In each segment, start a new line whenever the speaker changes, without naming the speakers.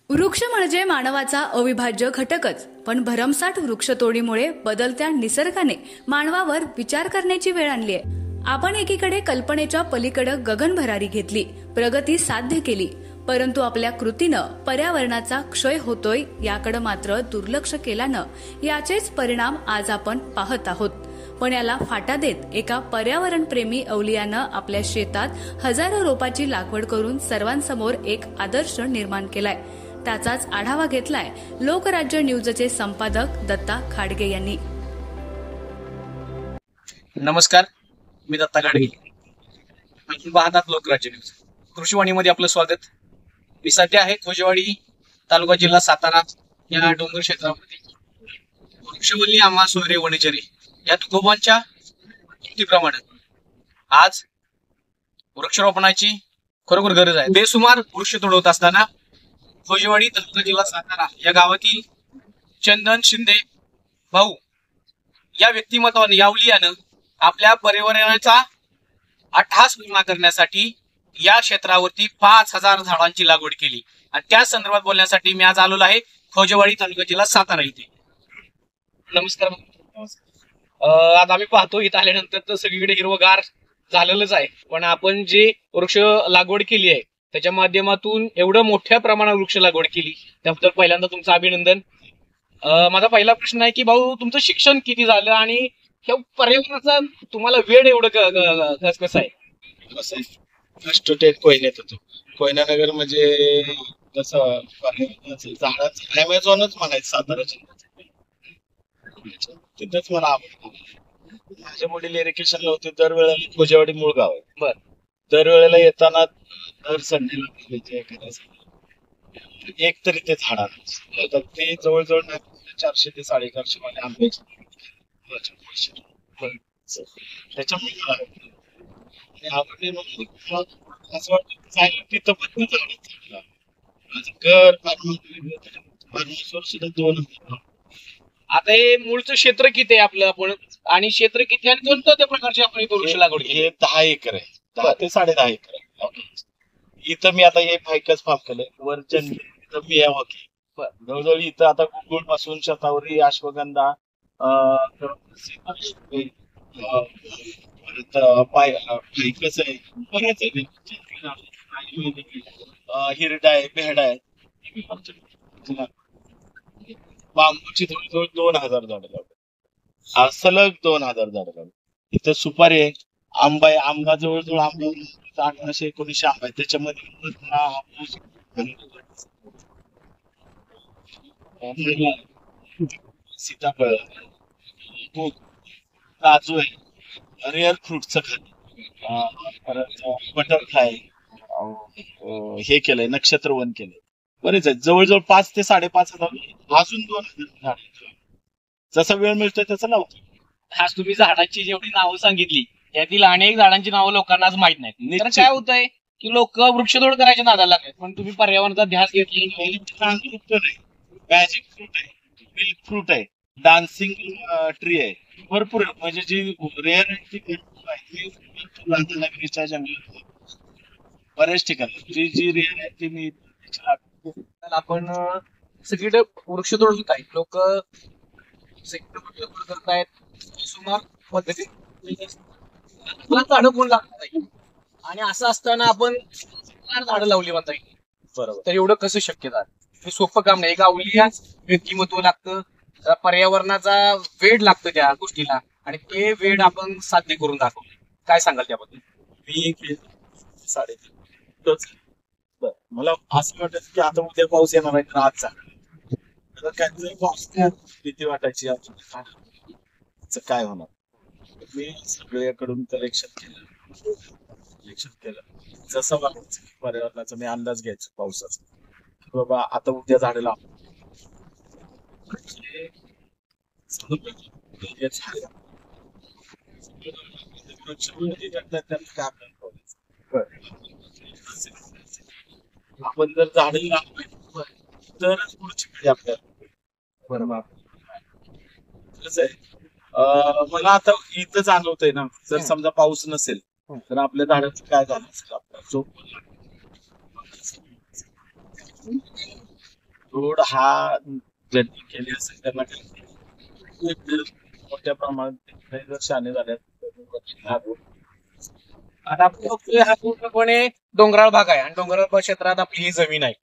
वृक्ष म्हणजे मानवाचा अविभाज्य घटकच, पण भरमसाठ वृक्षतोडीमुळे बदलत्या निसर्गाने मानवावर विचार करण्याची वेळ आणली आहे. आपण एकीकडे कल्पनेच्या पलीकडे गगनभरारी घेतली, प्रगती साध्य केली, परंतु आपल्या कृतीनं पर्यावरणाचा क्षय होतोय याकडे मात्र दुर्लक्ष केल्यानं याचेच परिणाम आज आपण पाहत आहोत. पण याला फाटा देत एका पर्यावरणप्रेमी अवलियानं आपल्या शेतात हजारो रोपाची लागवड करून सर्वांसमोर एक आदर्श निर्माण केलाय. त्याचाच आढावा घेतलाय लोकराज्य न्यूजचे संपादक दत्ता खाडगे यांनी.
नमस्कार, मी दत्ता खाडगे. आपण पाहतात लोकराज्य न्यूज. कृषीवाणीमध्ये आपलं स्वागत. मी सध्या आहे खोजेवाडी तालुका जिल्हा सातारा या डोंगर क्षेत्रामध्ये. वृक्षवल्ली आम्हा सोयरे वनचरी या तुकोबांच्या युक्तीप्रमाणे आज वृक्षारोपणाची खरोखर गरज आहे. बेसुमार वृक्ष तोडवत असताना खोजेवाडी तालुका जिल्हा सातारा या गावातील चंदन शिंदे भाऊ या व्यक्तिमत्वाने यावलियानं आपल्या पर्यावरणाचा अट्टहास पूर्ण करण्यासाठी या क्षेत्रावरती 5000 झाडांची लागवड केली. आणि त्या संदर्भात बोलण्यासाठी मी आज आलेलो आहे खोजेवाडी तालुका जिल्हा सातारा इथे. नमस्कार. आज आम्ही पाहतो इथं आल्यानंतर तर सगळीकडे हिरवगार झालेलंच आहे, पण आपण जे वृक्ष लागवड केली आहे त्याच्या माध्यमातून एवढं मोठ्या प्रमाणात वृक्ष लागवड केली त्याबद्दल पहिल्यांदा तुमचं अभिनंदन. माझा पहिला प्रश्न आहे की भाऊ, तुमचं शिक्षण किती झालं आणि ह्या पर्यावरणाचा तुम्हाला वेळ एवढं कसं आहे?
फर्स्ट टेक कोयनेत होतो. कोयना नगर म्हणजे कसं झाडाचं अमेझॉनच म्हणायचं सातारा जिल्ह्यात. तिथंच मला आवडतं. माझे वडील इरिगेशनला होते. दरवेळेला खोजेवाडी मूळ गाव आहे.
बर.
दरवेळेला येताना दर संडेला एक तरी ते झाड आणतात. ते जवळजवळ 400 ते 450 मध्ये आंब्याचे त्याच्यामुळे आवडले. मग असं वाटतं तिथं पण माझं घर फार्महाऊसवर सुद्धा 2.
आता हे मूळचं क्षेत्र किती आहे आपलं, आपण आणि क्षेत्र किती आणि कोणत्या त्या प्रकारची आपण वृक्ष लागवड केली?
हे 10 एकर आहे. 10 ते 10.5 एकर आहे. इथं मी आता हे फायकस फार्म केलंय. वरचंद इथं बिया होती. जवळजवळ इथं आता गुळगुळ पासून शतावरी, अश्वगंधा, फायकस आहे, बरेच आहे. हिरडा आहे, भेडा आहे. बांबूची जवळजवळ 2000 झाडं लावली. सलग 2000 झाडं लावली. इथं सुपारी आहे, आंबा आहे. आंबा जवळजवळ आंबा 1800-1900 आंबा आहे. त्याच्यामध्ये सीताफळ, काजू आहे, रेअर फ्रुटचं खाणं, परत बटरफ्लाय हे केलंय, नक्षत्रवन केलंय. बरेच आहेत. जवळजवळ 5 ते 5.5 अजून 2000 झाड. जसा वेळ मिळतोय त्याचं लावतो.
आज तुम्ही झाडांची जेवढी नावं सांगितली त्यातील अनेक झाडांची नावं लोकांना आज माहित नाहीत. तर काय होत आहे की लोक वृक्षतोड करायच्या नादाला लागतात, पण तुम्ही पर्यावरणाचा ध्यास घेतली.
मॅजिक फ्रूट आहे, मिल्क फ्रूट आहे, डान्सिंग ट्री आहे. भरपूर म्हणजे जी रेअर आहे ती जंगलात बऱ्याच ठिकाणी जी रेअर आहे ती मी.
आपण सगळीकडे वृक्षतोड होत आहेत. लोक सगळीकडे करतायत सुमार पद्धतीने झाडं कोण लागत नाही, आणि असं असताना आपण झाडं लावली म्हणता येईल.
बरोबर.
तर एवढं कसं शक्य झालं? हे सोपं काम नाही. एका अवलियाच व्यक्तिमत्व लागतं, पर्यावरणाचा वेळ लागतं त्या गोष्टीला, आणि ते वेळ आपण साध्य करून दाखवतो. काय सांगाल त्याबद्दल?
मी 3.5 मला असं वाटत की आता उद्या पाऊस येणार आहे तर आज झालं. काय पाऊस भीती वाटायची काय होणार. मी सगळ्याकडून कलेक्शन केलं. जसं वाटायचं पर्यावरणाचा मी अंदाज घ्यायचो पावसाचा, बाबा आता उद्या झाडं लाव. आपण जर झाडं लावली तरच पुढची पिढी आपल्याला. बरोबर. कसं आहे, मला आता इथं जाणवतंय ना, जर समजा पाऊस नसेल तर आपल्या झाडाचं काय झालं असेल. आपला जो रोड हा ज्यांनी केले असेल त्यांना काही मोठ्या प्रमाणात जर शाने झाल्या
आता आपण बघतोय हा पूर्णपणे डोंगराळ भाग आहे आणि डोंगराळ क्षेत्रात आपली ही जमीन आहे.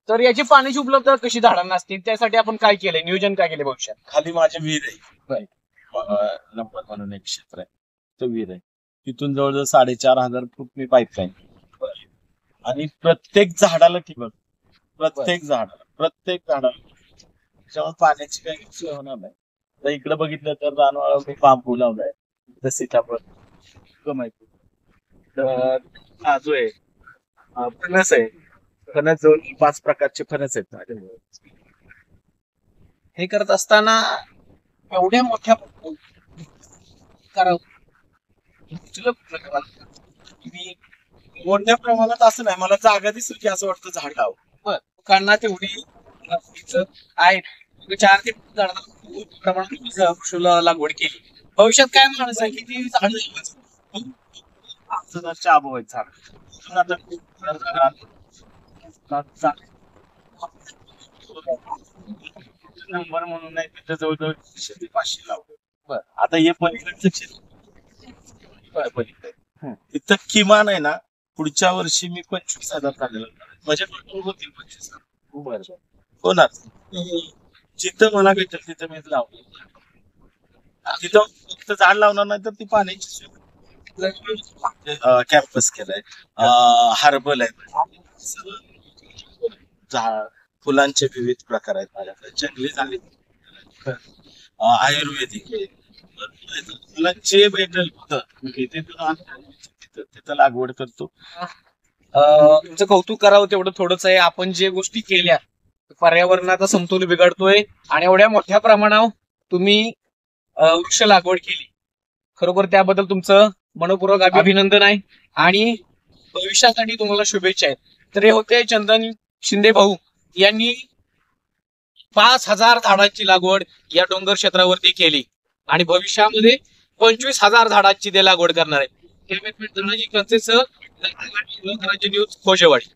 तर याची पाण्याची उपलब्धता कशी झाडांना असते त्यासाठी आपण काय केलंय, नियोजन काय केले भविष्यात?
खाली माझे विहीर आहे, लंबर म्हणून एक क्षेत्र आहे, तो विहीर आहे. तिथून जवळजवळ 4,500 फूट मी पाईपलाईन आणि प्रत्येक झाडाला ठिबक, प्रत्येक झाडाला त्याच्यामुळे पाण्याची काही सोय होणार नाही. तर इकडे बघितलं तर रानवाळा मी बांबू लावलाय, तर सीताफळ माहिती, तर काजू आहे, फणस आहे. फणस जवळ 5 प्रकारचे फणस आहेत माझ्याजवळ.
हे करत असताना एवढ्या मोठ्या
मोठ्या प्रमाणात असं नाही, मला जागा दिसली की असं वाटतं झाड लावं.
काढणार तेवढी आहे 4 ते 5 झाडांना प्रमाणात वृक्षाला लागवड केली. भविष्यात काय माणूस आहे किती झाड
चाबो आहेत झाड. नंबर म्हणून नाही, तिथं जवळजवळ 500 लावलं. आता हे पलीकडचं क्षेत्र पलीकडे तिथं किमान आहे ना, पुढच्या वर्षी मी 25,000 झालेलं म्हणजे होतील 25,000 होणार. जिथं मला भेटेल तिथं मी लावलं. तिथं फक्त झाड लावणार नाही तर ती पाण्याची कॅम्पस केलाय, हर्बल आहे, फुलांचे विविध प्रकार आहेत माझ्याकडे, जंगली झाले, आयुर्वेदिक जे भेटेल तिथं लागवड करतो.
तुमचं कौतुक करावं तेवढं थोडंच आहे. आपण जे गोष्टी केल्या पर्यावरणाचा समतोल बिघडतोय आणि एवढ्या मोठ्या प्रमाणावर तुम्ही वृक्ष लागवड केली, खरोखर त्याबद्दल तुमचं मनपूर्वक अभिनंदन आहे आणि भविष्यासाठी तुम्हाला शुभेच्छा आहेत. तर हे होते चंदन शिंदे भाऊ यांनी 5,000 झाडांची लागवड या डोंगर क्षेत्रावरती केली आणि भविष्यामध्ये 25,000 झाडांची ते लागवड करणार आहे. न्यूज खोजेवाडी.